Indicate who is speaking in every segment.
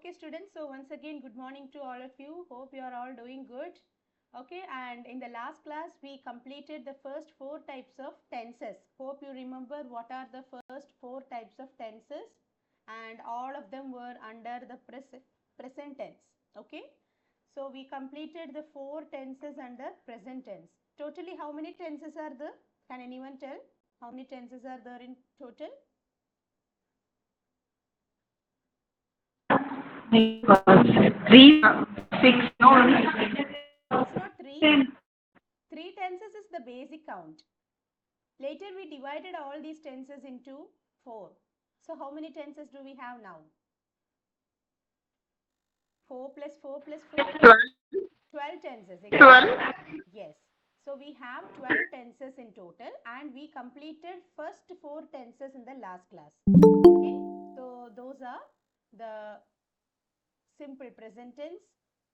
Speaker 1: Okay students, so once again good morning to all of you. Hope you are all doing good. Okay, and in the last class we completed the first 4 types of tenses. Hope you remember what are the first 4 types of tenses, and all of them were under the present tense. Okay, so we completed the 4 tenses under present tense. Totally how many tenses are there? Can anyone tell how many tenses are there in total?
Speaker 2: Three, 6, no.
Speaker 1: It's not 3. 3 tenses is the basic count. Later we divided all these tenses into 4. So how many tenses do we have now? 4 plus 4 plus 4? 12 tenses. Exactly.
Speaker 2: 12.
Speaker 1: Yes. So we have 12 tenses in total, and we completed first 4 tenses in the last class. Okay. So those are the simple present tense,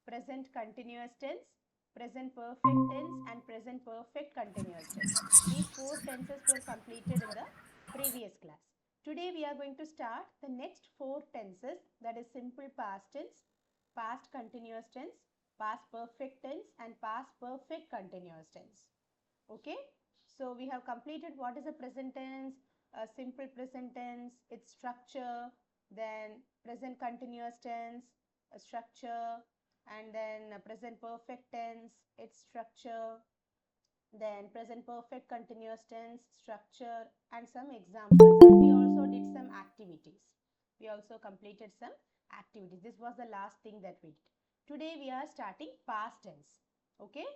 Speaker 1: present continuous tense, present perfect tense, and present perfect continuous tense. These 4 tenses were completed in the previous class. Today we are going to start the next 4 tenses, that is simple past tense, past continuous tense, past perfect tense, and past perfect continuous tense. Okay, so we have completed what is a present tense, a simple present tense, its structure, then present continuous tense, a structure, and then a present perfect tense, its structure, then present perfect continuous tense, structure, and some examples. And we also did some activities. We also completed some activities. This was the last thing that we did. Today we are starting past tense. Okay.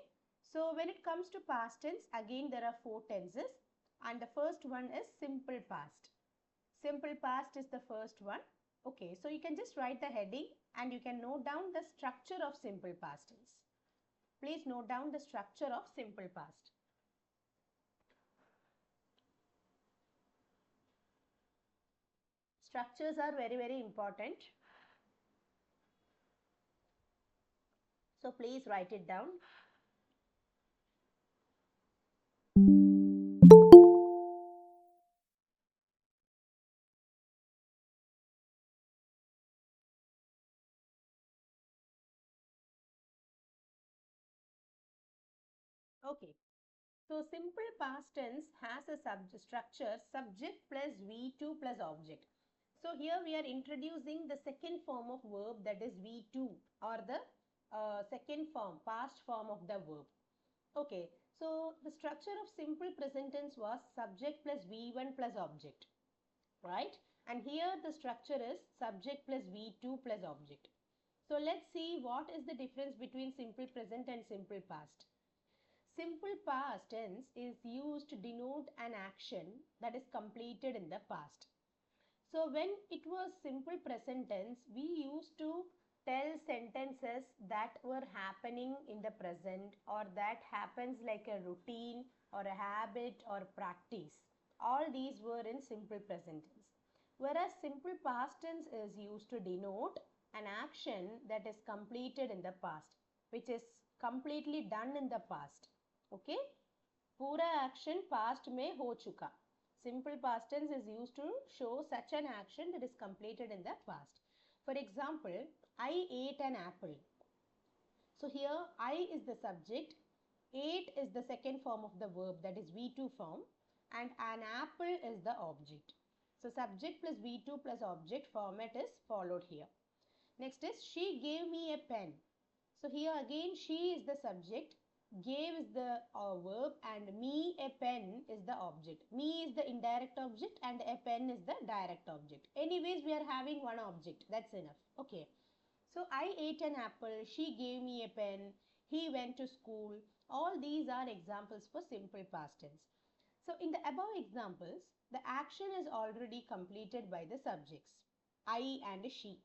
Speaker 1: So when it comes to past tense, again there are 4 tenses, and the first one is simple past. Simple past is the first one. Okay, so you can just write the heading and you can note down the structure of simple past tense. Please note down the structure of simple past. Structures are very, very important. So please write it down. Okay. So simple past tense has a structure subject plus V2 plus object. So here we are introducing the second form of verb, that is V2, or the second form, past form of the verb. Okay, so the structure of simple present tense was subject plus V1 plus object, right? And here the structure is subject plus V2 plus object. So let's see what is the difference between simple present and simple past. Simple past tense is used to denote an action that is completed in the past. So when it was simple present tense, we used to tell sentences that were happening in the present, or that happens like a routine or a habit or practice. All these were in simple present tense. Whereas simple past tense is used to denote an action that is completed in the past, which is completely done in the past. Okay, पूरा action past में हो चुका. Simple past tense is used to show such an action that is completed in the past. For example, I ate an apple. So here I is the subject, ate is the second form of the verb, that is V2 form, and an apple is the object. So subject plus V2 plus object format is followed here. Next is she gave me a pen. So here again she is the subject, gave is the verb, and me a pen is the object. Me is the indirect object and a pen is the direct object. Anyways, we are having one object. That's enough. Okay. So I ate an apple, she gave me a pen, he went to school. All these are examples for simple past tense. So in the above examples, the action is already completed by the subjects, I and she.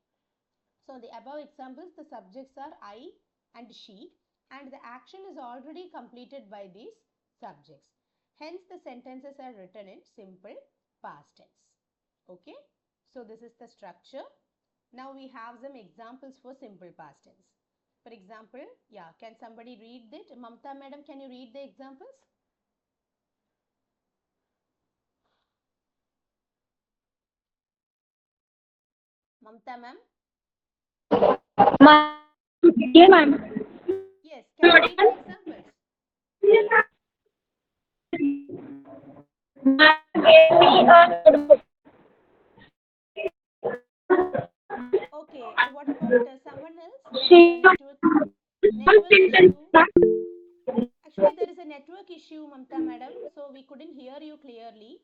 Speaker 1: So the above examples, the subjects are I and she, and the action is already completed by these subjects. Hence the sentences are written in simple past tense. Okay, so this is the structure. Now we have some examples for simple past tense. For example, yeah, can somebody read it? Mamta madam, can you read the examples? Mamta ma'am.
Speaker 2: ma'am. Yeah, ma'am.
Speaker 1: Yes, can you read the examples? Okay, what about someone else? There is a network issue. Actually, there is a network issue, Mamta madam, so we couldn't hear you clearly.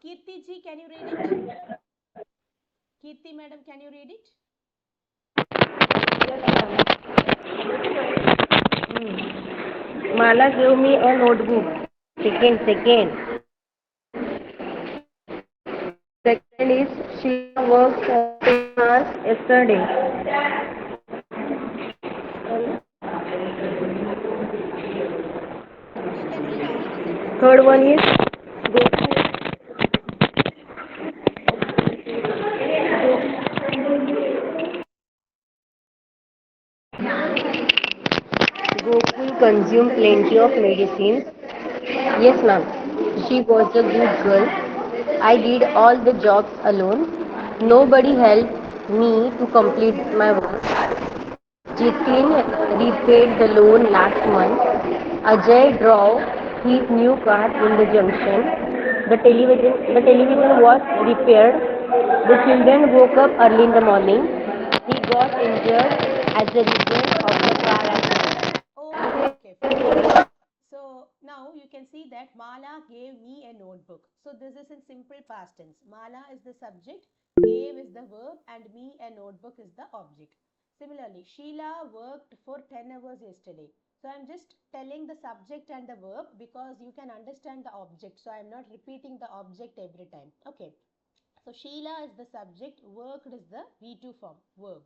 Speaker 1: Kirti ji, can you read it? Kirti madam, can you read it?
Speaker 3: Mala gave me a notebook. Second. Second is Sheila worked for 10 hours yesterday.
Speaker 1: Okay. You can read all the sentences.
Speaker 3: Third
Speaker 1: It
Speaker 3: one
Speaker 1: is
Speaker 3: is Gokul consumed plenty of medicine. Yes, ma'am. She was a good girl. I did all the jobs alone. Nobody helped me to complete my work. Jitin repaid the loan last month. Ajay drove his new car in the junction. The television was repaired. The children woke up early in the morning. He got injured as a result of the car accident.
Speaker 1: okay, fine. So now you can see that Mala gave me a notebook. So this is in simple past tense. Mala is the subject, gave is the verb, and me a notebook is the object. Similarly, Sheila worked for 10 hours yesterday. So I'm just telling the subject and the verb because you can understand the object. So I'm not repeating the object every time. Okay. So Sheila is the subject, worked is the V2 form, verb.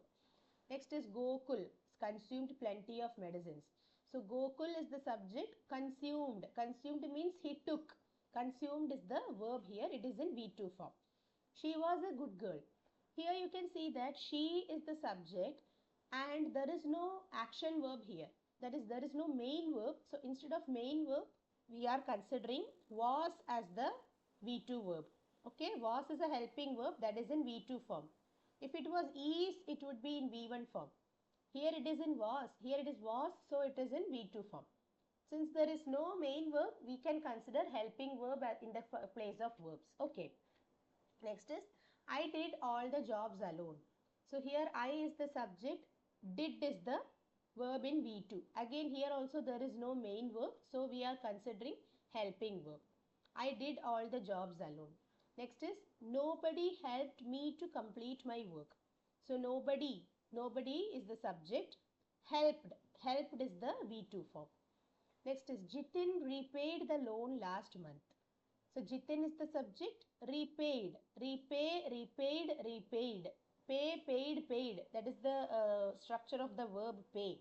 Speaker 1: Next is Gokul, consumed plenty of medicines. So Gokul is the subject, consumed. Consumed means he took. Consumed is the verb here, it is in V2 form. She was a good girl. Here you can see that she is the subject and there is no action verb here. That is, there is no main verb. So instead of main verb, we are considering was as the V2 verb. Okay, was is a helping verb that is in V2 form. If it was is, it would be in V1 form. Here it is in was. Here it is was, so it is in V2 form. Since there is no main verb, we can consider helping verb in the place of verbs. Okay. Next is I did all the jobs alone. So here I is the subject, did is the verb in V2. Again here also there is no main verb, so we are considering helping verb. I did all the jobs alone. Next is nobody helped me to complete my work. So nobody is the subject, helped is the V2 form. Next is Jitin repaid the loan last month. So Jitin is the subject, repaid, repaid, pay, paid. That is the structure of the verb pay.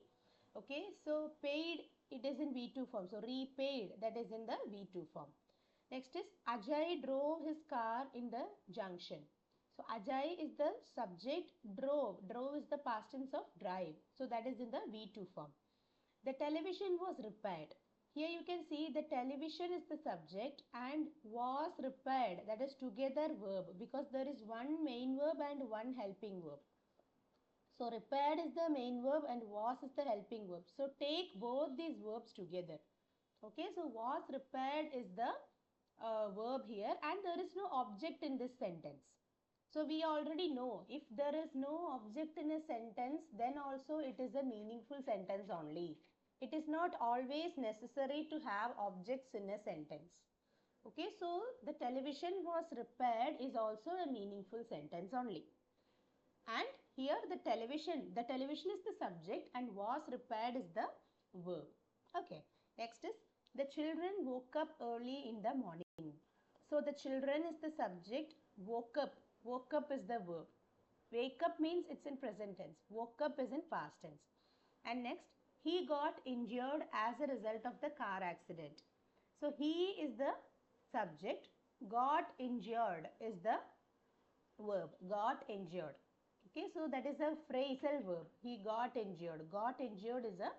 Speaker 1: Okay, so paid, it is in V2 form. So repaid, that is in the V2 form. Next is Ajay drove his car in the junction. So Ajay is the subject, drove. Drove is the past tense of drive. So that is in the V2 form. The television was repaired. Here you can see the television is the subject and was repaired, that is together verb, because there is one main verb and one helping verb. So repaired is the main verb and was is the helping verb. So take both these verbs together. Okay, so was repaired is the verb here and there is no object in this sentence. So we already know if there is no object in a sentence, then also it is a meaningful sentence only. It is not always necessary to have objects in a sentence. Okay, so the television was repaired is also a meaningful sentence only. And here the television is the subject and was repaired is the verb. Okay, next is the children woke up early in the morning. So the children is the subject, woke up is the verb. Wake up means it's in present tense, woke up is in past tense. And next, he got injured as a result of the car accident. So he is the subject, got injured is the verb, got injured. Okay, so that is a phrasal verb. He got injured. Got injured is a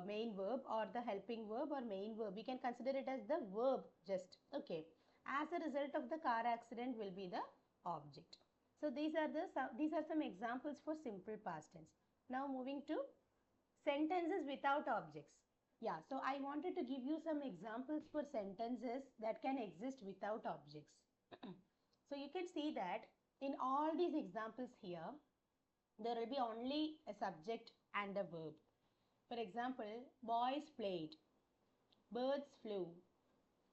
Speaker 1: main verb or the helping verb or main verb. We can consider it as the verb just. Okay. As a result of the car accident will be the object. So these are some examples for simple past tense. Now moving to sentences without objects. Yeah, so I wanted to give you some examples for sentences that can exist without objects. So you can see that in all these examples here, there will be only a subject and a verb. For example, boys played, birds flew,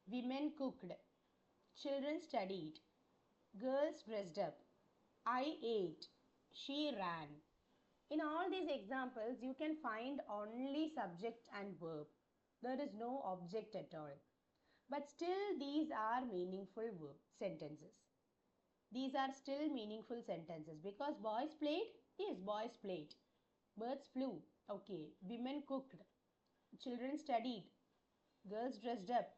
Speaker 1: women cooked, children studied, girls dressed up, I ate, she ran. In all these examples, you can find only subject and verb. There is no object at all. But still, these are meaningful sentences. These are still meaningful sentences because boys played, yes, boys played. Birds flew, okay. Women cooked, children studied, girls dressed up,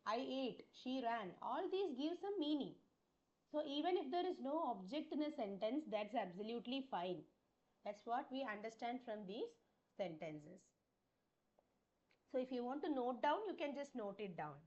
Speaker 1: I ate, she ran. All these give some meaning. So even if there is no object in a sentence, that's absolutely fine. That's what we understand from these sentences. So if you want to note down, you can just note it down.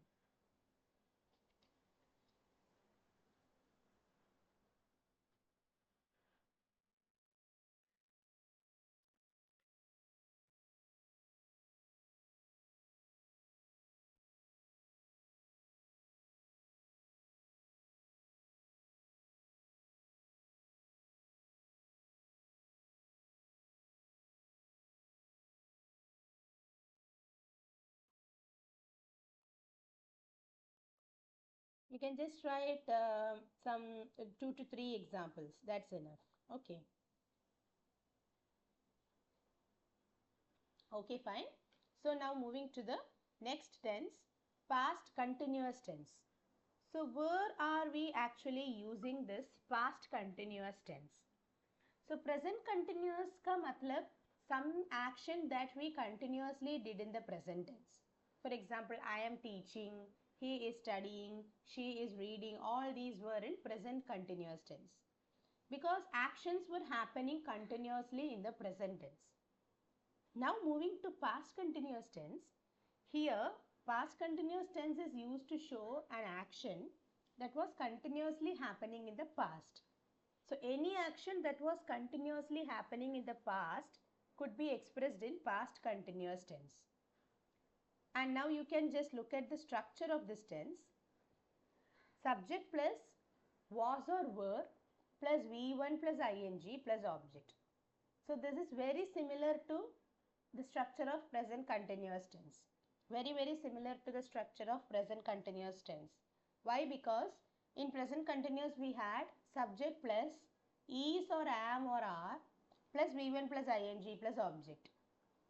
Speaker 1: You can just write some 2 to 3 examples. That's enough. Okay. Okay, fine. So now moving to the next tense, past continuous tense. So where are we actually using this past continuous tense? So present continuous ka matlab some action that we continuously did in the present tense. For example, I am teaching, he is studying, she is reading. All these were in present continuous tense because actions were happening continuously in the present tense. Now moving to past continuous tense. Here, past continuous tense is used to show an action that was continuously happening in the past. So any action that was continuously happening in the past could be expressed in past continuous tense. And now you can just look at the structure of this tense. Subject plus was or were plus V1 plus ing plus object. So this is very similar to the structure of present continuous tense. Very similar to the structure of present continuous tense. Why? Because in present continuous we had subject plus is or am or are plus V1 plus ing plus object.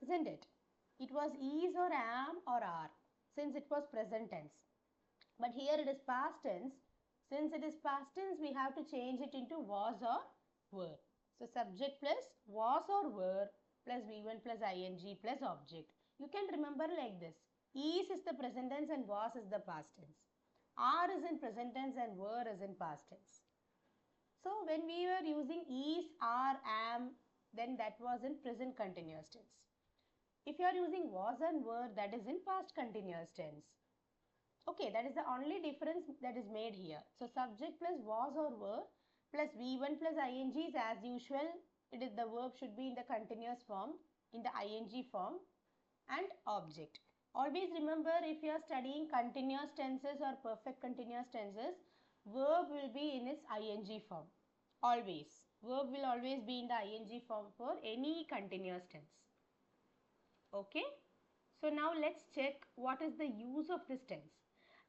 Speaker 1: Isn't it? It was is or am or are since it was present tense. But here it is past tense. Since it is past tense, we have to change it into was or were. So subject plus was or were plus V1 plus ing plus object. You can remember like this. Is the present tense and was is the past tense. Are is in present tense and were is in past tense. So when we were using is, are, am, then that was in present continuous tense. If you are using was and were, that is in past continuous tense. Okay, that is the only difference that is made here. So subject plus was or were plus V1 plus ing is as usual. It is the verb should be in the continuous form, in the ing form, and object. Always remember, if you are studying continuous tenses or perfect continuous tenses, verb will be in its ing form. Always. Verb will always be in the ing form for any continuous tense. Okay. So now let's check what is the use of this tense.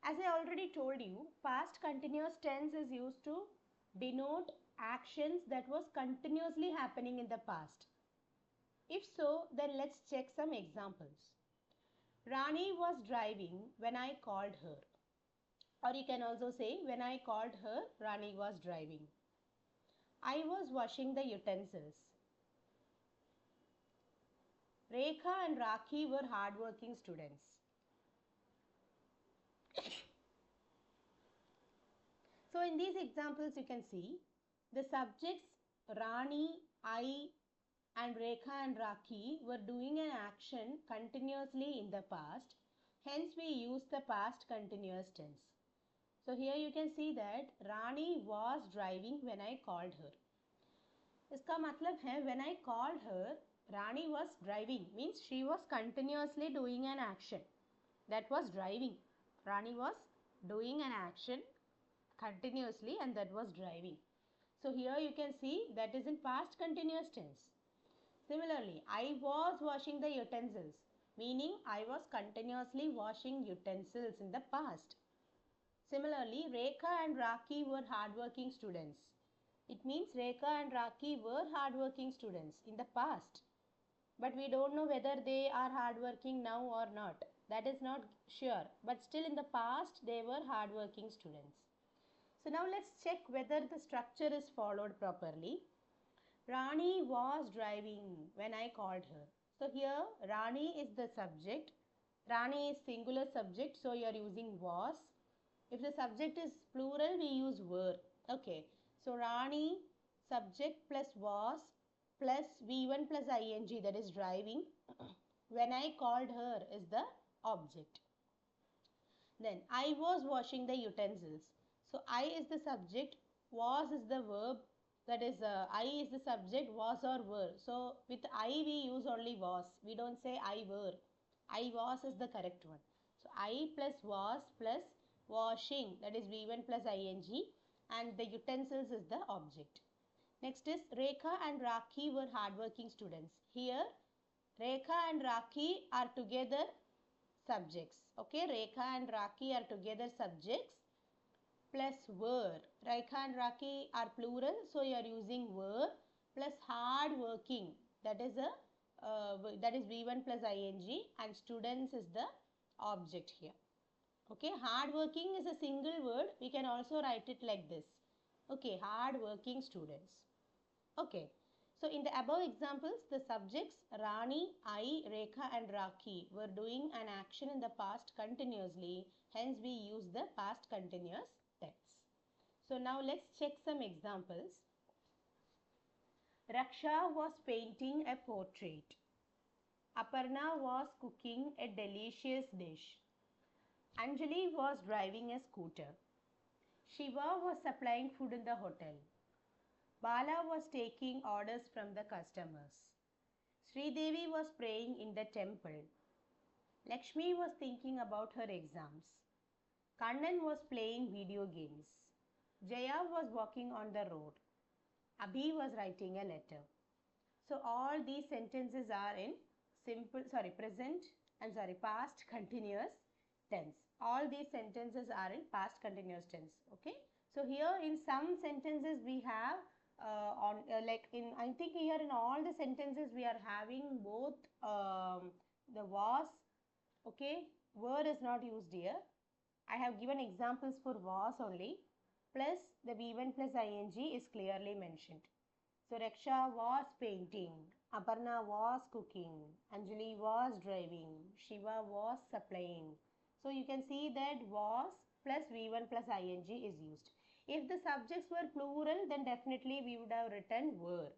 Speaker 1: As I already told you, past continuous tense is used to denote actions that was continuously happening in the past. If so, then let's check some examples. Rani was driving when I called her. Or you can also say, when I called her, Rani was driving. I was washing the utensils. Rekha and Rakhi were hardworking students. So in these examples, you can see the subjects Rani, I, and Rekha and Rakhi were doing an action continuously in the past. Hence, we use the past continuous tense. So here you can see that Rani was driving when I called her. इसका मतलब है when I called her, Rani was driving, means she was continuously doing an action. That was driving. Rani was doing an action continuously and that was driving. So here you can see that is in past continuous tense. Similarly, I was washing the utensils, meaning I was continuously washing utensils in the past. Similarly, Rekha and Raki were hardworking students. It means Rekha and Raki were hardworking students in the past. But we don't know whether they are hardworking now or not. That is not sure. But still in the past, they were hardworking students. So now let's check whether the structure is followed properly. Rani was driving when I called her. So here Rani is the subject. Rani is singular subject, so you are using was. If the subject is plural, we use were. Okay. So Rani subject plus was plus V1 plus ing, that is driving. When I called her is the object. Then I was washing the utensils. So I is the subject, was is the verb, that is I is the subject, was or were. So with I we use only was. We don't say I were. I was is the correct one. So I plus was plus washing, that is V1 plus ing, and the utensils is the object. Next is Rekha and Raki were hardworking students. Here Rekha and Raki are together subjects. Okay, Rekha and Raki are together subjects plus were. Rekha and Raki are plural, so you are using were plus hard working. That is V1 plus ing, and students is the object here. Okay, hard working is a single word. We can also write it like this. Okay, hard working students. Okay. So in the above examples, the subjects Rani, I, Rekha and Raki were doing an action in the past continuously. Hence we use the past continuous tense. So now let's check some examples. Raksha was painting a portrait. Aparna was cooking a delicious dish. Anjali was driving a scooter. Shiva was supplying food in the hotel. Bala was taking orders from the customers. Sridevi was praying in the temple. Lakshmi was thinking about her exams. Kannan was playing video games. Jaya was walking on the road. Abhi was writing a letter. So all these sentences are in past continuous tense. All these sentences are in past continuous tense. Okay. So here in some sentences we have I think here in all the sentences we are having both the was. Okay, were is not used here. I have given examples for was only, plus the V1 plus ing is clearly mentioned. So Raksha was painting, Aparna was cooking, Anjali was driving, Shiva was supplying. So you can see that was plus V1 plus ing is used. If the subjects were plural, then definitely we would have written were.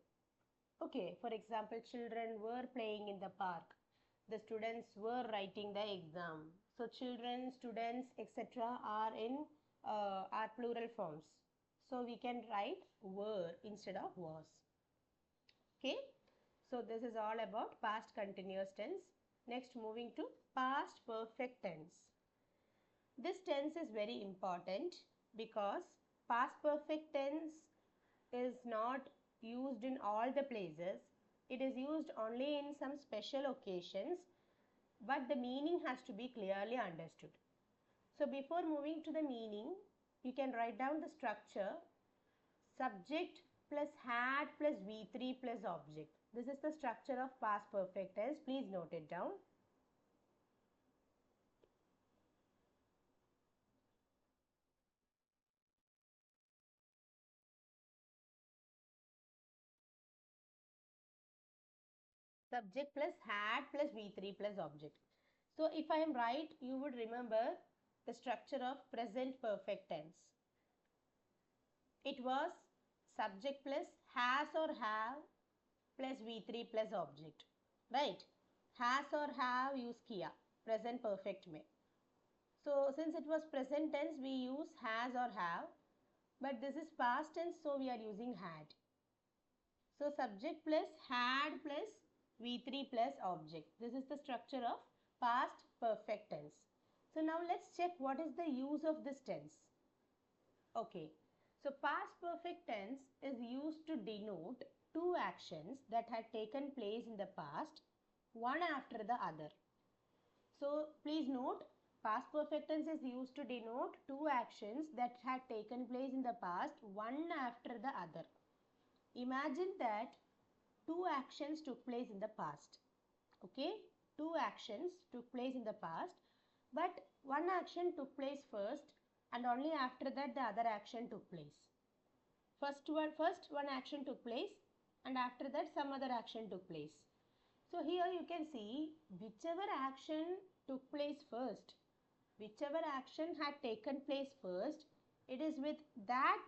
Speaker 1: Okay, for example, children were playing in the park. The students were writing the exam. So children, students, etc. are plural forms. So we can write were instead of was. Okay. So this is all about past continuous tense. Next, moving to past perfect tense. This tense is very important because past perfect tense is not used in all the places. It is used only in some special occasions, but the meaning has to be clearly understood. So before moving to the meaning, you can write down the structure: subject plus had plus V3 plus object. This is the structure of past perfect tense. Please note it down. Subject plus had plus V3 plus object. So if I am right, you would remember the structure of present perfect tense. It was subject plus has or have plus V3 plus object. Right? Has or have use किया present perfect में. So since it was present tense, we use has or have, but this is past tense, so we are using had. So subject plus had plus V3 plus object. This is the structure of past perfect tense. So now let's check what is the use of this tense. Okay, so past perfect tense is used to denote two actions that had taken place in the past, one after the other. So please note, past perfect tense is used to denote two actions that had taken place in the past, one after the other. Imagine that two actions took place in the past. Okay, two actions took place in the past, but one action took place first and only after that the other action took place. First one action took place and after that some other action took place. So here you can see whichever action took place first, whichever action had taken place first, it is with that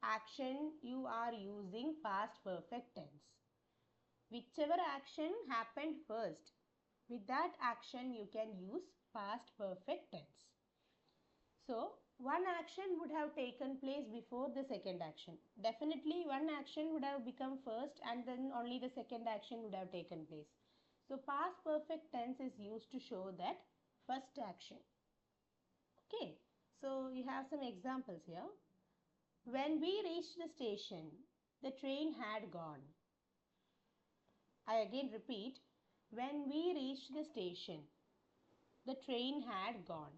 Speaker 1: action you are using past perfect tense. Whichever action happened first, with that action you can use past perfect tense. So one action would have taken place before the second action. Definitely one action would have become first and then only the second action would have taken place. So past perfect tense is used to show that first action. Okay, so you have some examples here. When we reached the station, the train had gone. I again repeat, when we reached the station, the train had gone.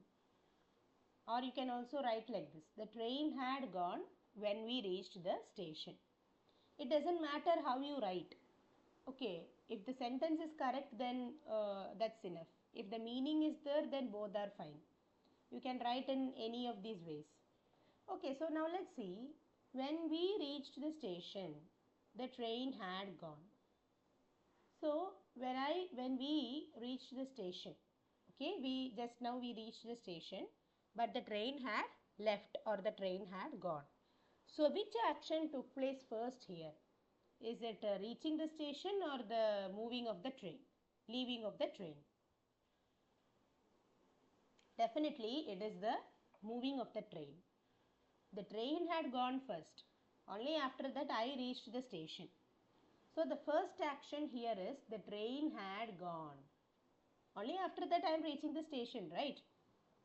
Speaker 1: Or you can also write like this, the train had gone when we reached the station. It doesn't matter how you write. Okay, if the sentence is correct, then that's enough. If the meaning is there, then both are fine. You can write in any of these ways. Okay, so now let's see. When we reached the station, the train had gone. So when we reached the station, okay, we reached the station, but the train had left or the train had gone. So which action took place first here? Is it reaching the station or the moving of the train, leaving of the train? Definitely it is the moving of the train. The train had gone first. Only after that I reached the station. So the first action here is the train had gone. Only after that I am reaching the station, right?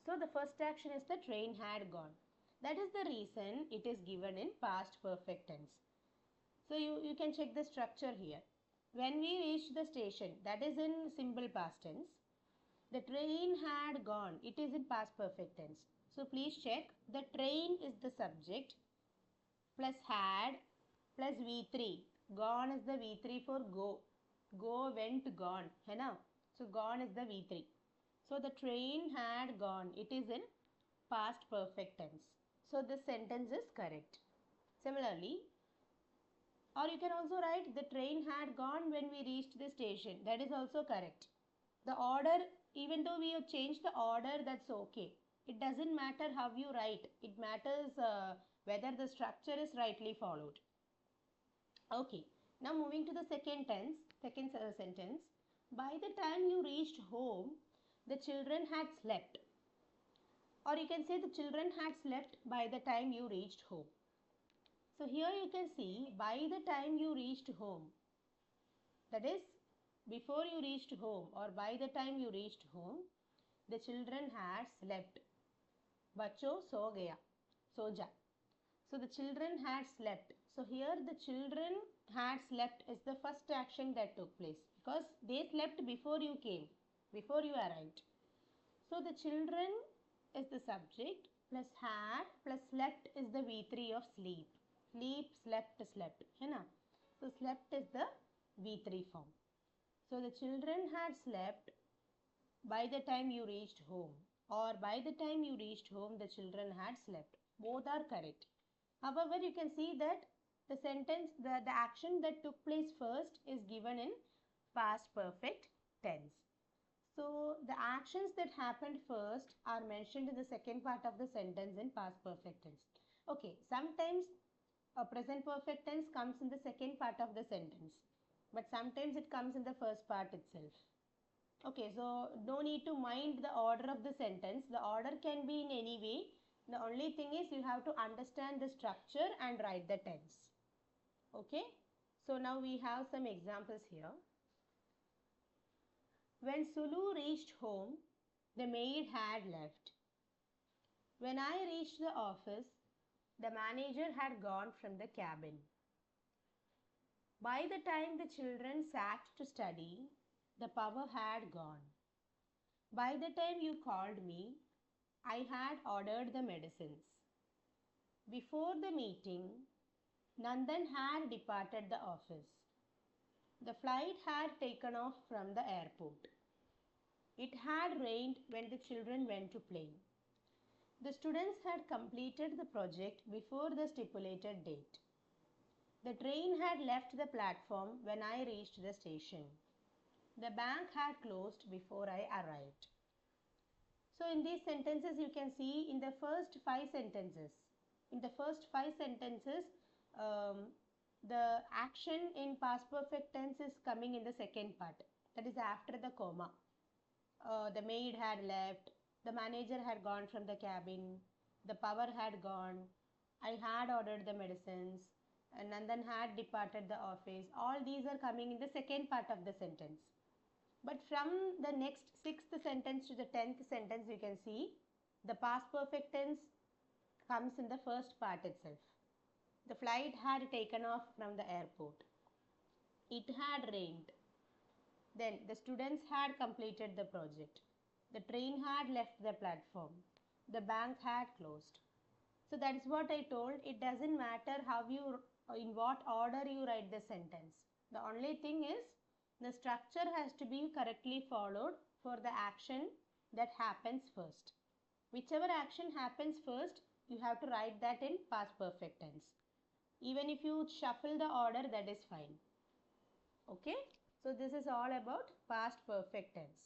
Speaker 1: So the first action is the train had gone. That is the reason it is given in past perfect tense. So you can check the structure here. When we reached the station, that is in simple past tense. The train had gone. It is in past perfect tense. So please check. The train is the subject plus had plus V3. Gone is the V3 for go. Go, went, gone. है ना? So gone is the V3. So the train had gone. It is in past perfect tense. So this sentence is correct. Similarly, or you can also write the train had gone when we reached the station. That is also correct. The order, even though we have changed the order, that's okay. It doesn't matter how you write. It matters whether the structure is rightly followed. Okay, now moving to the second sentence. By the time you reached home, the children had slept. Or you can say the children had slept by the time you reached home. So here you can see by the time you reached home. That is before you reached home or by the time you reached home, the children had slept. Bacho so gaya. Soja. So the children had slept. So here the children had slept is the first action that took place because they slept before you came, before you arrived. So the children is the subject plus had plus slept is the V3 of sleep. Sleep, slept, slept. है ना? So slept is the V3 form. So the children had slept by the time you reached home or by the time you reached home the children had slept. Both are correct. However, you can see that the sentence, the action that took place first is given in past perfect tense. So the actions that happened first are mentioned in the second part of the sentence in past perfect tense. Okay, sometimes a present perfect tense comes in the second part of the sentence, but sometimes it comes in the first part itself. Okay, so no need to mind the order of the sentence. The order can be in any way. The only thing is you have to understand the structure and write the tense. Okay, so now we have some examples here. When Sulu reached home, the maid had left. When I reached the office, the manager had gone from the cabin. By the time the children sat to study, the power had gone. By the time you called me, I had ordered the medicines. Before the meeting, Nandan had departed the office. The flight had taken off from the airport. It had rained when the children went to play. The students had completed the project before the stipulated date. The train had left the platform when I reached the station. The bank had closed before I arrived. So in these sentences you can see in the first five sentences, the action in past perfect tense is coming in the second part, that is after the comma. The maid had left, the manager had gone from the cabin, the power had gone, I had ordered the medicines, and Nandan had departed the office. All these are coming in the second part of the sentence. But from the next sixth sentence to the 10th sentence, you can see the past perfect tense comes in the first part itself. The flight had taken off from the airport. It had rained. Then the students had completed the project. The train had left the platform. The bank had closed. So that is what I told. It doesn't matter in what order you write the sentence. The only thing is the structure has to be correctly followed for the action that happens first. Whichever action happens first, you have to write that in past perfect tense. Even if you shuffle the order, that is fine. Okay, so this is all about past perfect tense.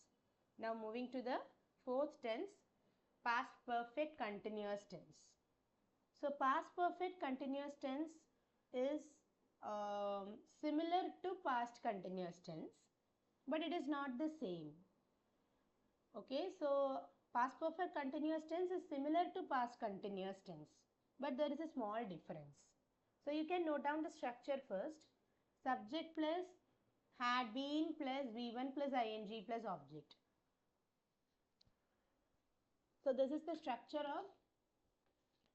Speaker 1: Now moving to the fourth tense, past perfect continuous tense. So past perfect continuous tense is similar to past continuous tense, but it is not the same. Okay, so past perfect continuous tense is similar to past continuous tense, but there is a small difference. So you can note down the structure first. Subject plus had been plus V1 plus ing plus object. So this is the structure of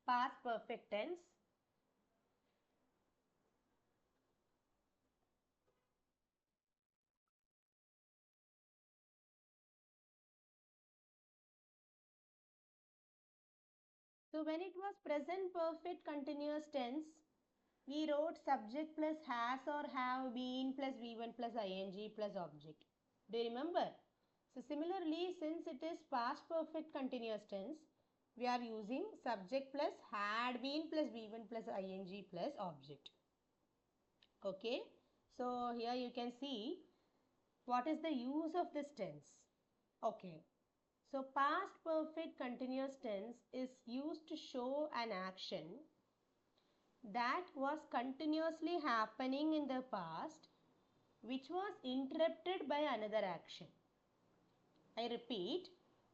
Speaker 1: past perfect tense. So when it was present perfect continuous tense, we wrote subject plus has or have been plus V1 plus ing plus object. Do you remember? So similarly, since it is past perfect continuous tense, we are using subject plus had been plus V1 plus ing plus object. Okay. So here you can see what is the use of this tense. Okay. So past perfect continuous tense is used to show an action that was continuously happening in the past, which was interrupted by another action. I repeat,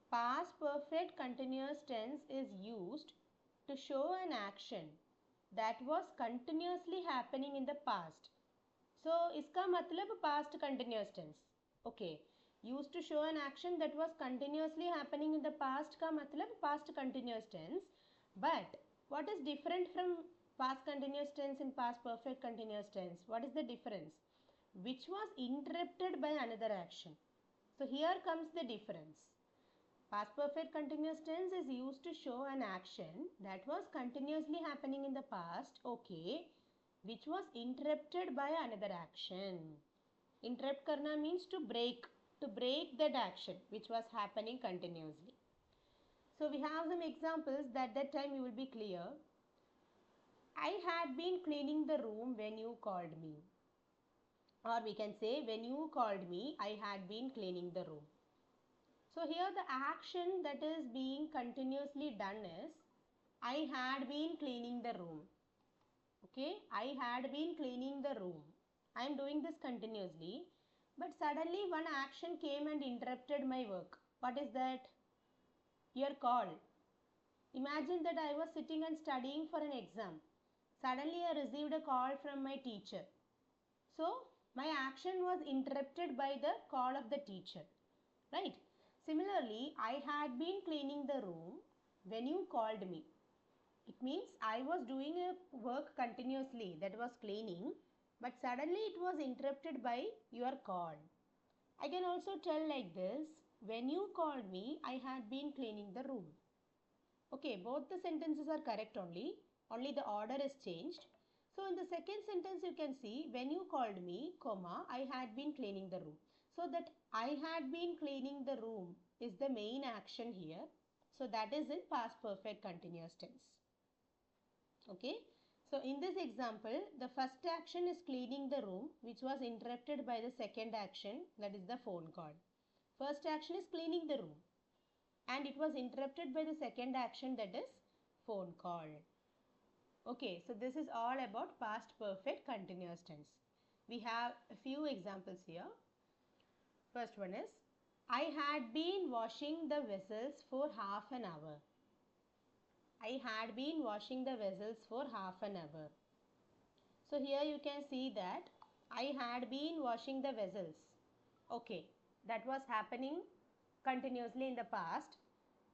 Speaker 1: past perfect continuous tense is used to show an action that was continuously happening in the past. So, iska matlab past continuous tense. Okay, used to show an action that was continuously happening in the past ka matlab past continuous tense. But what is different from past continuous tense and past perfect continuous tense? What is the difference? Which was interrupted by another action. So here comes the difference. Past perfect continuous tense is used to show an action that was continuously happening in the past, okay, which was interrupted by another action. Interrupt karna means to break that action which was happening continuously. So we have some examples that time you will be clear. I had been cleaning the room when you called me. Or we can say when you called me, I had been cleaning the room. So here the action that is being continuously done is I had been cleaning the room. Okay, I had been cleaning the room. I am doing this continuously. But suddenly one action came and interrupted my work. What is that? Your call. Imagine that I was sitting and studying for an exam. Suddenly I received a call from my teacher. So my action was interrupted by the call of the teacher. Right? Similarly, I had been cleaning the room when you called me. It means I was doing a work continuously, that was cleaning, but suddenly it was interrupted by your call. I can also tell like this, when you called me, I had been cleaning the room. Okay, both the sentences are correct only the order is changed. So in the second sentence you can see, when you called me, comma, I had been cleaning the room. So that I had been cleaning the room is the main action here. So that is in past perfect continuous tense. Okay. So in this example, the first action is cleaning the room, which was interrupted by the second action, that is the phone call. First action is cleaning the room and it was interrupted by the second action, that is phone call. Okay, so this is all about past perfect continuous tense. We have a few examples here. First one is, I had been washing the vessels for half an hour. I had been washing the vessels for half an hour. So here you can see that I had been washing the vessels. Okay, that was happening continuously in the past,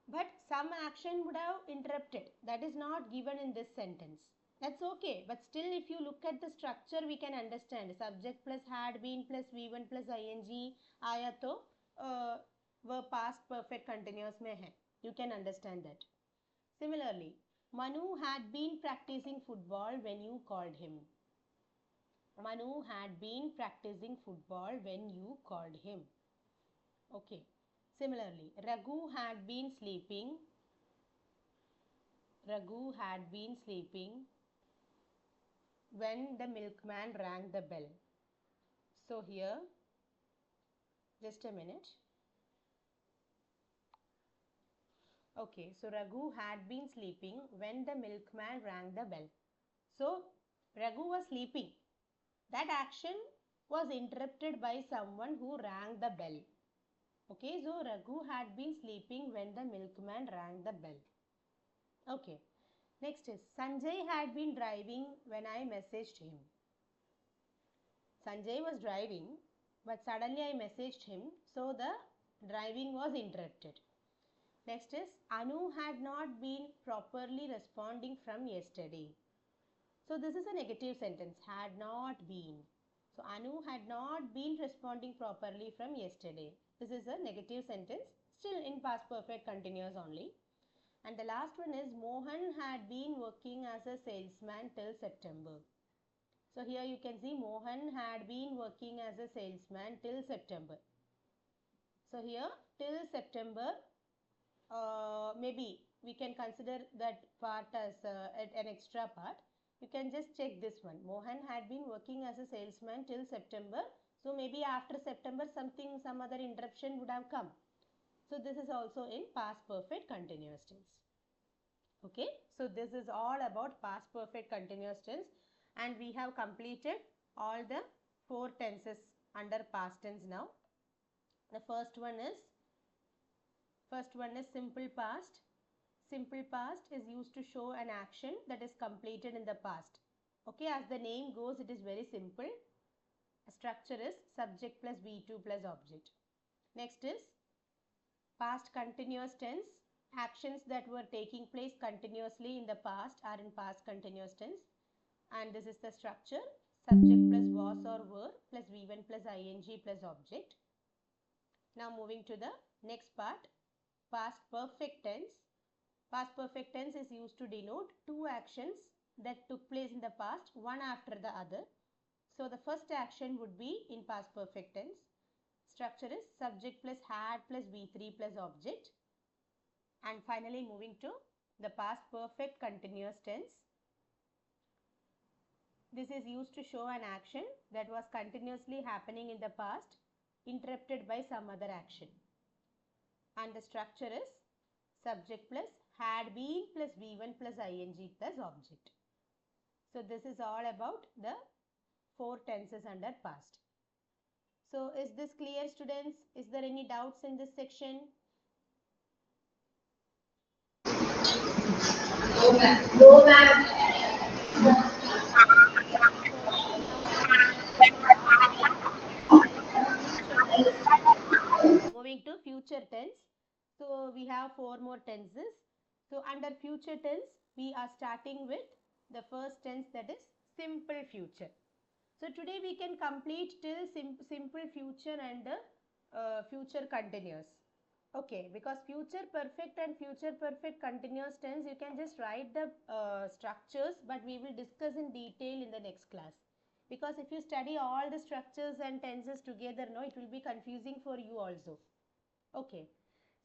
Speaker 1: but some action would have interrupted. That is not given in this sentence. That's okay, but still if you look at the structure, we can understand subject plus had been plus V1 plus ing आया तो वह past perfect continuous में है. You can understand that. Similarly, Manu had been practicing football when you called him. Manu had been practicing football when you called him. Okay. Similarly, Raghu had been sleeping. Raghu had been sleeping when the milkman rang the bell. So here, just a minute. Okay, so Raghu had been sleeping when the milkman rang the bell. So Raghu was sleeping. That action was interrupted by someone who rang the bell. Okay, so Raghu had been sleeping when the milkman rang the bell. Okay, next is Sanjay had been driving when I messaged him. Sanjay was driving, but suddenly I messaged him, so the driving was interrupted. Next is Anu had not been properly responding from yesterday. So this is a negative sentence, had not been. So Anu had not been responding properly from yesterday. This is a negative sentence, still in past perfect continuous only. And the last one is Mohan had been working as a salesman till September. So here you can see Mohan had been working as a salesman till September. So here till September, maybe we can consider that part as an extra part. You can just check this one. Mohan had been working as a salesman till September. So maybe after September some other interruption would have come. So this is also in past perfect continuous tense. Okay, so this is all about past perfect continuous tense and we have completed all the 4 tenses under past tense now. The first one is simple past. Simple past is used to show an action that is completed in the past. Okay, as the name goes, it is very simple. A structure is subject plus V2 plus object. Next is past continuous tense. Actions that were taking place continuously in the past are in past continuous tense. And this is the structure, subject plus was or were plus V1 plus ing plus object. Now moving to the next part, past perfect tense. Past perfect tense is used to denote 2 actions that took place in the past, one after the other. So the first action would be in past perfect tense. Structure is subject plus had plus V3 plus object. And finally moving to the past perfect continuous tense. This is used to show an action that was continuously happening in the past, interrupted by some other action. And the structure is subject plus had been plus V1 plus ing plus object. So this is all about the 4 tenses under past. So is this clear, students? Is there any doubts in this section?
Speaker 2: No, ma'am. No, ma'am.
Speaker 1: So now moving to the last section, future tense. Moving to future tense. So we have 4 more tenses. So under future tense, we are starting with the first tense, that is simple future. So today we can complete till simple future and future continuous. Okay, because future perfect and future perfect continuous tense, you can just write the structures, but we will discuss in detail in the next class. Because if you study all the structures and tenses together, no, it will be confusing for you also. Okay,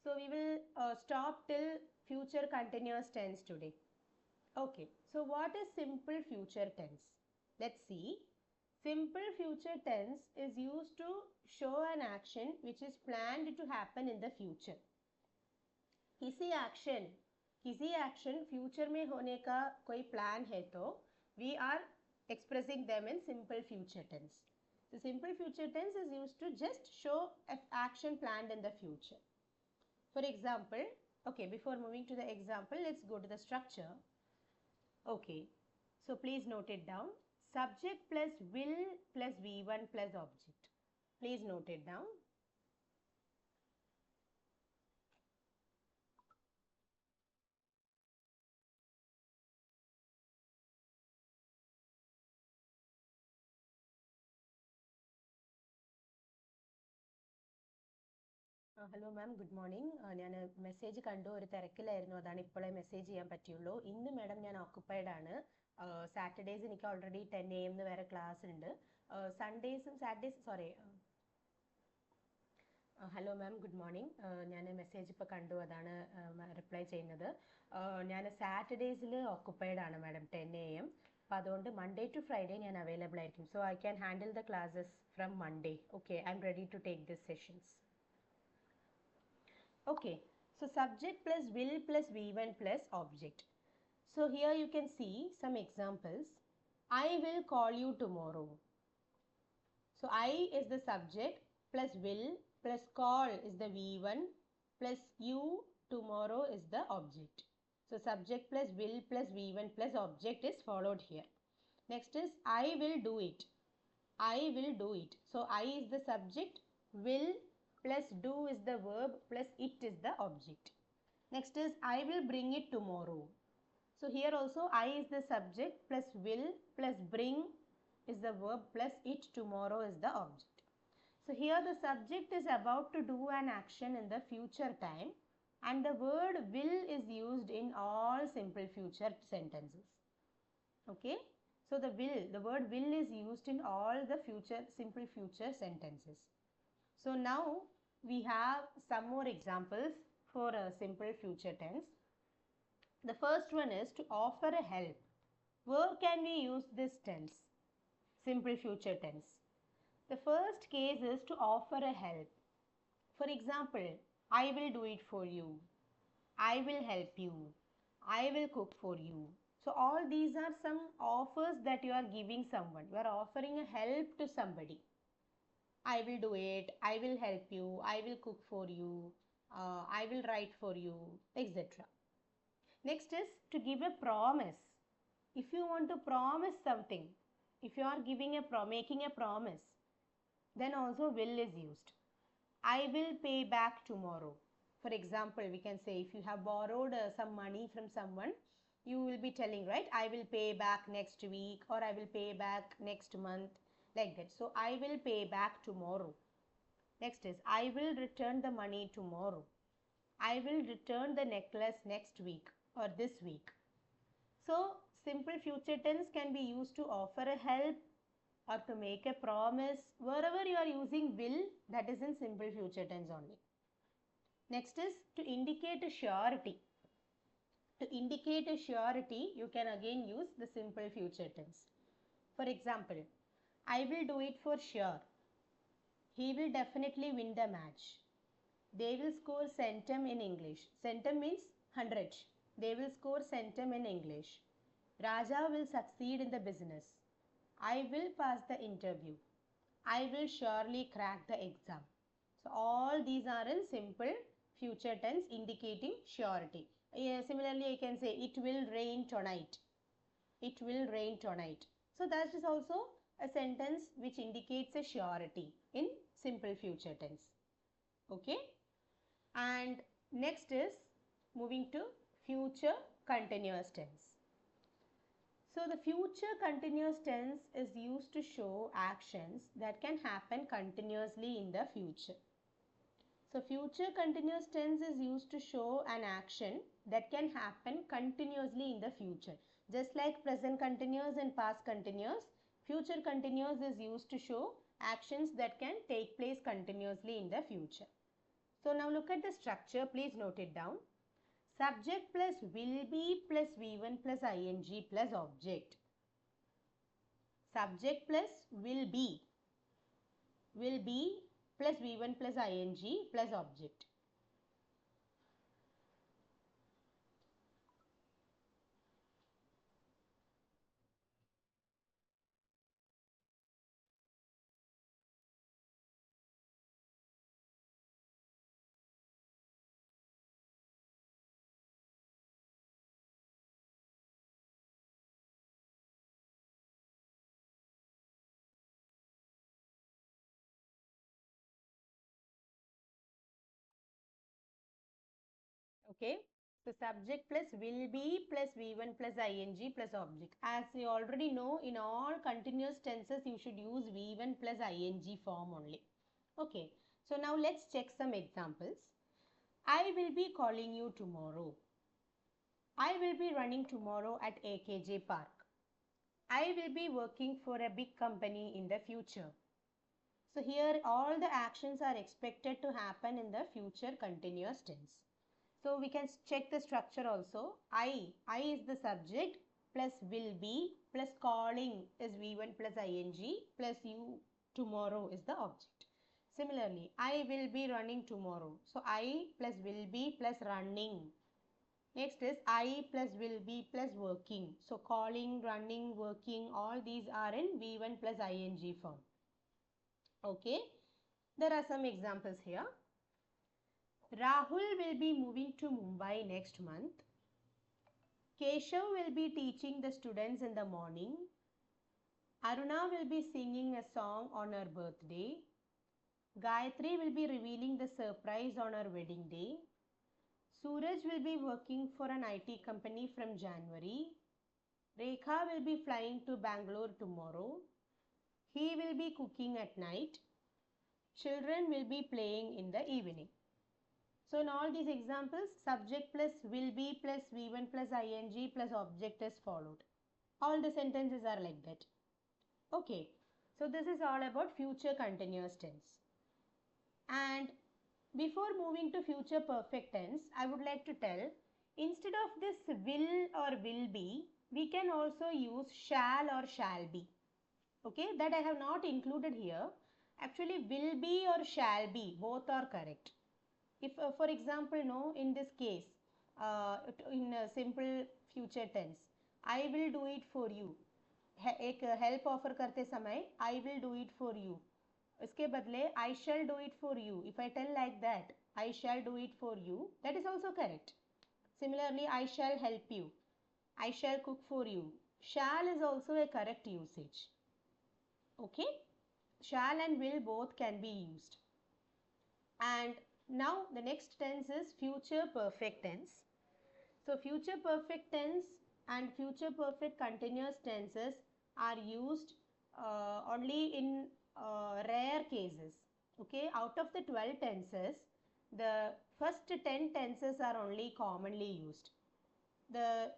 Speaker 1: so we will stop till future continuous tense today. Okay, so what is simple future tense? Let's see. Simple future tense is used to show an action which is planned to happen in the future. किसी action future में होने का कोई plan है तो we are expressing them in simple future tense. So simple future tense is used to just show an action planned in the future. For example, okay, before moving to the example, let's go to the structure. Okay, so please note it down. Subject plus will plus V1 plus object. Please note it down. Hello ma'am, good morning. ഞാൻ message കണ്ടു, ഒരു തിരക്കിലായിരുന്നു, അതാണ് ഇപ്പോഴേ message ചെയ്യാൻ പറ്റുള്ളൂ. ഇന്ന് madam ഞാൻ ഓക്കുപ്പൈഡ് ആണ്. സാറ്റർഡേയ്സ് എനിക്ക് ഓൾറെഡി 10 AM വരെ ക്ലാസ് ഉണ്ട്. സൺഡേയ്സും ഹലോ മാം, ഗുഡ് മോർണിംഗ്. ഞാൻ മെസ്സേജ് ഇപ്പോൾ കണ്ടു, അതാണ് റിപ്ലൈ ചെയ്യുന്നത്. ഞാൻ സാറ്റർഡേയ്സിൽ ഓക്കുപ്പൈഡ് ആണ് മാഡം, 10 AM. അപ്പോൾ അതുകൊണ്ട് മൺഡേ ടു ഫ്രൈഡേ ഞാൻ അവൈലബിൾ ആയിരിക്കും. So I can handle the classes from Monday. Okay, I'm ready to take this sessions. Okay, so subject plus will plus V1 plus object. So here you can see some examples. I will call you tomorrow. So I is the subject plus will plus call is the V1 plus you tomorrow is the object. So subject plus will plus V1 plus object is followed here. Next is I will do it. I will do it. So I is the subject, will plus do is the verb plus it is the object. Next is I will bring it tomorrow. So here also I is the subject plus will plus bring is the verb plus it tomorrow is the object. So here the subject is about to do an action in the future time and the word will is used in all simple future sentences. Okay, so the word will is used in all the simple future sentences. So now we have some more examples for a simple future tense. The first one is to offer a help. Where can we use this tense? Simple future tense. The first case is to offer a help. For example, I will do it for you. I will help you. I will cook for you. So all these are some offers that you are giving someone. You are offering a help to somebody. I will do it, I will help you, I will cook for you, I will write for you, etc. Next is to give a promise. If you want to promise something, if you are making a promise, then also will is used. I will pay back tomorrow. For example, we can say if you have borrowed some money from someone, you will be telling, right, I will pay back next week or I will pay back next month, like that. So I will pay back tomorrow. Next is I will return the money tomorrow. I will return the necklace next week or this week. So simple future tense can be used to offer a help or to make a promise. Wherever you are using will, that is in simple future tense only. Next is to indicate a surety. To indicate a surety, you can again use the simple future tense. For example, I will do it for sure. He will definitely win the match. They will score centum in English. Centum means 100. They will score centum in English. Raja will succeed in the business. I will pass the interview. I will surely crack the exam. So all these are in simple future tense indicating surety. Similarly, I can say it will rain tonight. It will rain tonight. So that is also a sentence which indicates a surety in simple future tense. Okay. And next is moving to future continuous tense. So the future continuous tense is used to show actions that can happen continuously in the future. So future continuous tense is used to show an action that can happen continuously in the future. Just like present continuous and past continuous, future continuous is used to show actions that can take place continuously in the future. So now look at the structure, please note it down. Subject plus will be plus V1 plus ing plus object. Subject plus will be plus V1 plus ing plus object. Okay. So subject plus will be plus V1 plus ing plus object. As you already know, in all continuous tenses, you should use V1 plus ing form only. Okay. So now let's check some examples. I will be calling you tomorrow. I will be running tomorrow at AKJ Park. I will be working for a big company in the future. So here all the actions are expected to happen in the future continuous tense. So we can check the structure also. I is the subject plus will be plus calling is V1 plus ing plus you tomorrow is the object. Similarly, I will be running tomorrow. So I plus will be plus running. Next is I plus will be plus working. So calling, running, working, all these are in V1 plus ing form. Okay. There are some examples here. Rahul will be moving to Mumbai next month. Keshav will be teaching the students in the morning. Aruna will be singing a song on her birthday. Gayatri will be revealing the surprise on her wedding day. Suraj will be working for an IT company from January. Rekha will be flying to Bangalore tomorrow. He will be cooking at night. Children will be playing in the evening. So in all these examples, subject plus will be plus V1 plus ing plus object is followed. All the sentences are like that. Okay, so this is all about future continuous tense. And before moving to future perfect tense, I would like to tell, instead of this will or will be, we can also use shall or shall be. Okay, that I have not included here. Actually, will be or shall be, both are correct. If for example, no, in this case, in a simple future tense, I will do it for you. एक help offer करते समय I will do it for you. इसके बदले I shall do it for you. If I tell like that, I shall do it for you, that is also correct. Similarly, I shall help you. I shall cook for you. Shall is also a correct usage. Okay? Shall and will both can be used. And now the next tense is future perfect tense. So future perfect tense and future perfect continuous tenses are used only in rare cases. Okay, out of the 12 tenses, the first 10 tenses are only commonly used. The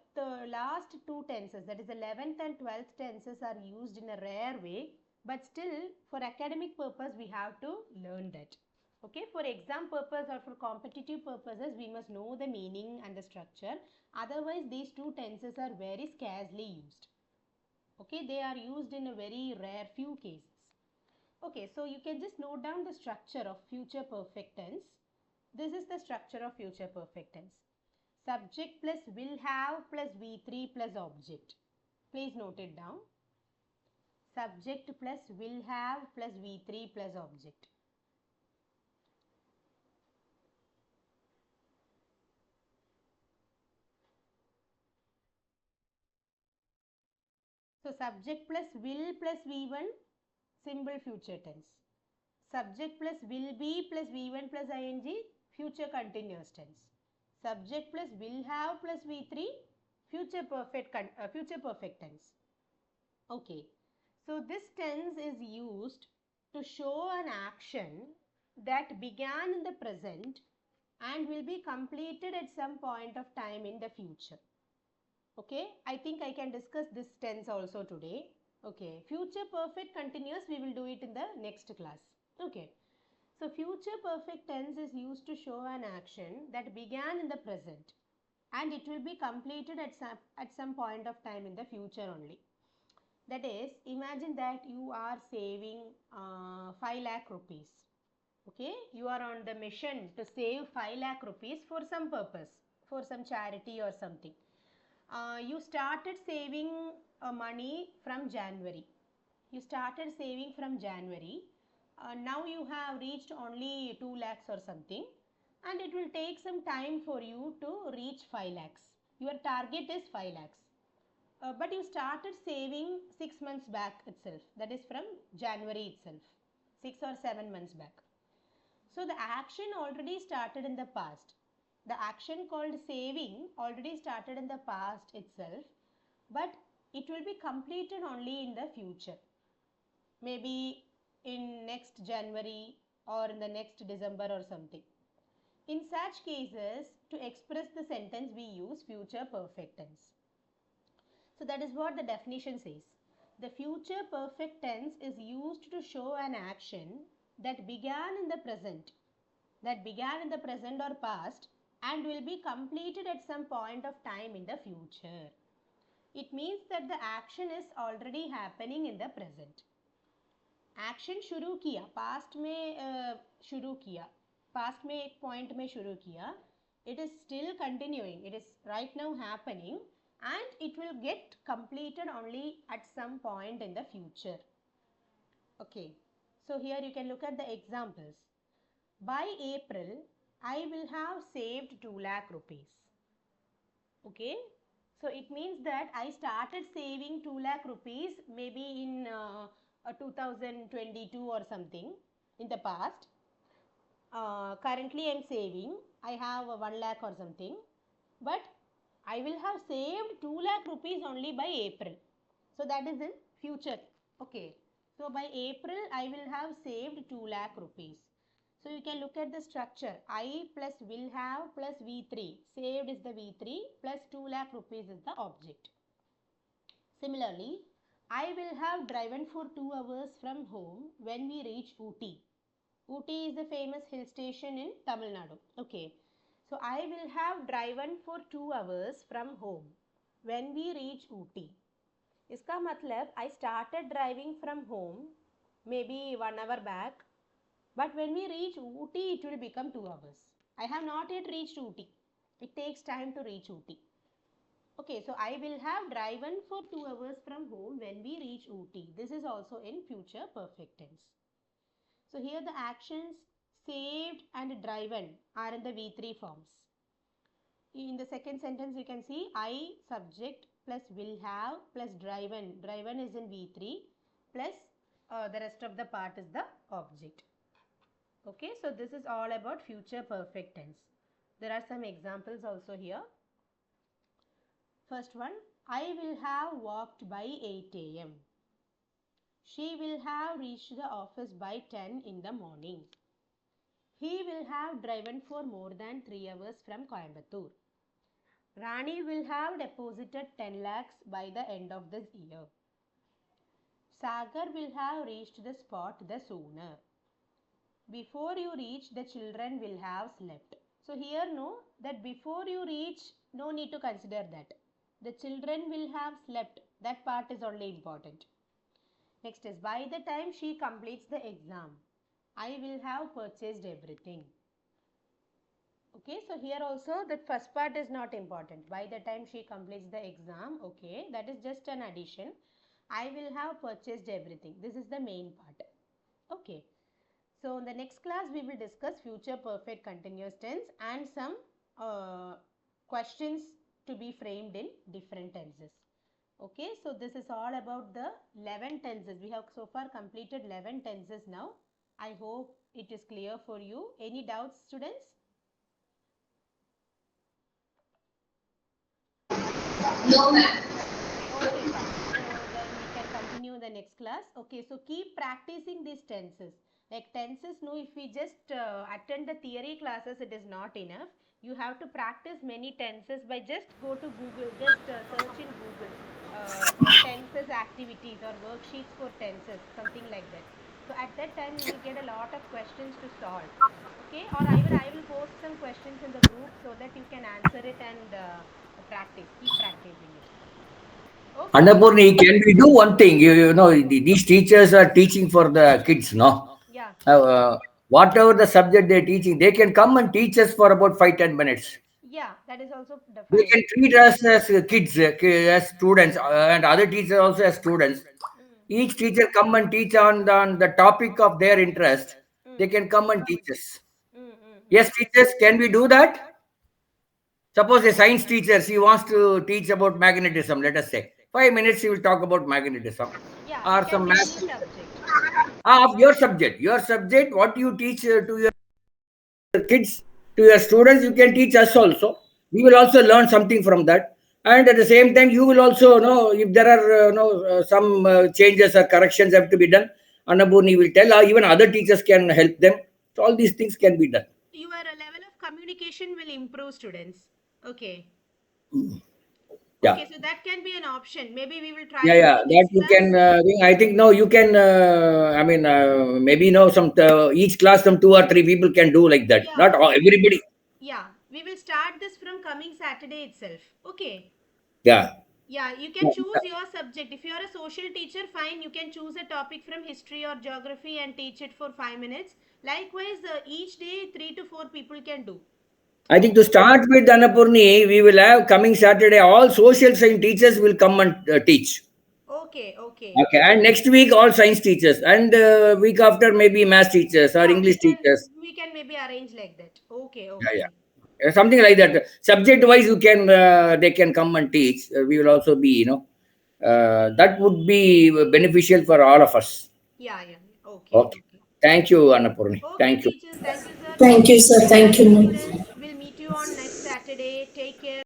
Speaker 1: last two tenses, that is 11th and 12th tenses, are used in a rare way, but still for academic purpose we have to learn that. Okay, for exam purpose or for competitive purposes, we must know the meaning and the structure. Otherwise, these two tenses are very scarcely used. Okay, they are used in a very rare few cases. Okay, so you can just note down the structure of future perfect tense. This is the structure of future perfect tense. Subject plus will have plus V3 plus object. Please note it down. subject plus will have plus V3 plus object. So subject plus will plus V1, simple future tense. Subject plus will be plus V1 plus ing, future continuous tense. Subject plus will have plus V3, future perfect tense. Okay. So this tense is used to show an action that began in the present and will be completed at some point of time in the future. Okay, I think I can discuss this tense also today. Okay, future perfect continuous, we will do it in the next class. Okay, so future perfect tense is used to show an action that began in the present and it will be completed at some point of time in the future only. That is, imagine that you are saving 5 lakh rupees. Okay, you are on the mission to save 5 lakh rupees for some purpose, for some charity or something. You started saving money from January. You started saving from January. Now you have reached only 2 lakhs or something, and it will take some time for you to reach 5 lakhs. Your target is 5 lakhs. But you started saving 6 months back itself, that is from January itself, 6 or 7 months back. So the action already started in the past. The action called saving already started in the past itself, but it will be completed only in the future. Maybe in next January or in the next December or something. In such cases, to express the sentence, we use future perfect tense. So that is what the definition says. The future perfect tense is used to show an action that began in the present or past and will be completed at some point of time in the future. It means that the action is already happening in the present. Action शुरू किया, past में शुरू किया, past में एक point में शुरू किया, it is still continuing, it is right now happening and it will get completed only at some point in the future. Okay, so here you can look at the examples. By April, I will have saved 2 lakh rupees. Okay, so it means that I started saving 2 lakh rupees maybe in 2022 or something in the past. Currently I am saving, I have 1 lakh or something, but I will have saved 2 lakh rupees only by April. So that is in future. Okay, so by April I will have saved 2 lakh rupees. So you can look at the structure. I plus will have plus V3. Saved is the V3 plus 2 lakh rupees is the object. Similarly, I will have driven for 2 hours from home when we reach Ooty. Ooty is the famous hill station in Tamil Nadu. Okay. So I will have driven for 2 hours from home when we reach Ooty. इसका मतलब I started driving from home maybe 1 hour back. But when we reach Ooty, it will become 2 hours. I have not yet reached Ooty. It takes time to reach Ooty. Okay, so I will have driven for 2 hours from home when we reach Ooty. This is also in future perfect tense. So here the actions saved and driven are in the V3 forms. In the second sentence, you can see I subject plus will have plus driven. Driven is in V3 plus the rest of the part is the object. Okay, so this is all about future perfect tense. There are some examples also here. First one, I will have walked by 8 a.m. She will have reached the office by 10 in the morning. He will have driven for more than 3 hours from Coimbatore. Rani will have deposited 10 lakhs by the end of this year. Sagar will have reached the spot the sooner. Before you reach, the children will have slept. So here no, that before you reach, no need to consider that. The children will have slept. That part is only important. Next is, by the time she completes the exam, I will have purchased everything. Okay, so here also that first part is not important. By the time she completes the exam, okay, that is just an addition. I will have purchased everything. This is the main part. Okay. So in the next class, we will discuss future perfect continuous tense and some questions to be framed in different tenses. Okay, so this is all about the 11 tenses. We have so far completed 11 tenses now. I hope it is clear for you. Any doubts, students?
Speaker 2: No, ma'am.
Speaker 1: Okay, fine. So then we can continue the next class. Okay, so keep practicing these tenses. Like tenses, no, if we just attend the theory classes, it is not enough. You have to practice many tenses by just go to Google, just search in Google tenses activities or worksheets for tenses, something like that. So at that time, you will get a lot of questions to solve. Okay, or I will post some questions in the group so that you can answer it and practice, keep practicing it. Okay.
Speaker 4: Annapurni, can we do one thing? These teachers are teaching for the kids, no?
Speaker 1: Yeah.
Speaker 4: Whatever the subject they're teaching, they can come and teach us for about 5-10 minutes.
Speaker 1: Yeah, that is also
Speaker 4: They
Speaker 1: fine.
Speaker 4: can treat us as kids, as students, and other teachers also as students.
Speaker 1: Mm,
Speaker 4: Each teacher come and teach on the topic of their interest. They
Speaker 1: mm,
Speaker 4: can come and teach us.
Speaker 1: mm, mm, mm.
Speaker 4: Yes, teachers, can we do that? Suppose a science teacher, she wants to teach about magnetism, let us say. 5 minutes, she will talk about magnetism.
Speaker 1: Yeah, it
Speaker 4: Or
Speaker 1: can
Speaker 4: some
Speaker 1: be
Speaker 4: math.
Speaker 1: any subject.
Speaker 4: Of your subject. Your subject, what you teach to your kids, to your students, you can teach us also. We will also learn something from that. And at the same time, you will also know if there are some changes or corrections have to be done. Annabuni will tell, or even other teachers can help them. So all these things can be done.
Speaker 1: Your level of communication will improve, students. Okay.
Speaker 4: Yeah.
Speaker 1: Okay, so that can be an option. Maybe we will try
Speaker 4: Yeah,
Speaker 1: in
Speaker 4: yeah,
Speaker 1: the
Speaker 4: that
Speaker 1: next
Speaker 4: you
Speaker 1: class.
Speaker 4: can. I think no, you can. I mean, maybe some each class, some 2 or 3 people can do like that.
Speaker 1: Yeah,
Speaker 4: Not all, everybody.
Speaker 1: yeah. We will start this from coming Saturday itself. Okay.
Speaker 4: Yeah.
Speaker 1: Yeah, you can choose your subject. If you are a social teacher, fine, you can choose a topic from history or geography and teach it for 5 minutes. Likewise, each day 3 to 4 people can do.
Speaker 4: I think to start with Annapurni, we will have coming Saturday. All social science teachers will come and teach.
Speaker 1: Okay, okay.
Speaker 4: Okay, and next week all science teachers, and week after maybe math teachers or
Speaker 1: Yeah,
Speaker 4: English teachers.
Speaker 1: we can maybe arrange like that. Okay,
Speaker 4: Yeah,
Speaker 1: okay.
Speaker 4: yeah. Something like that. Subject wise, you can they can come and teach. We will also be, that would be beneficial for all of us.
Speaker 1: Yeah, yeah. Okay,
Speaker 4: Okay.
Speaker 1: okay.
Speaker 4: Thank you, Annapurni.
Speaker 1: Okay,
Speaker 4: Thank you.
Speaker 1: teachers. Thank you, sir.
Speaker 2: Thank you, sir. Thank
Speaker 1: Thank
Speaker 2: you,
Speaker 1: you,
Speaker 2: ma'am.
Speaker 1: students. We'll meet you on next Saturday. Take care.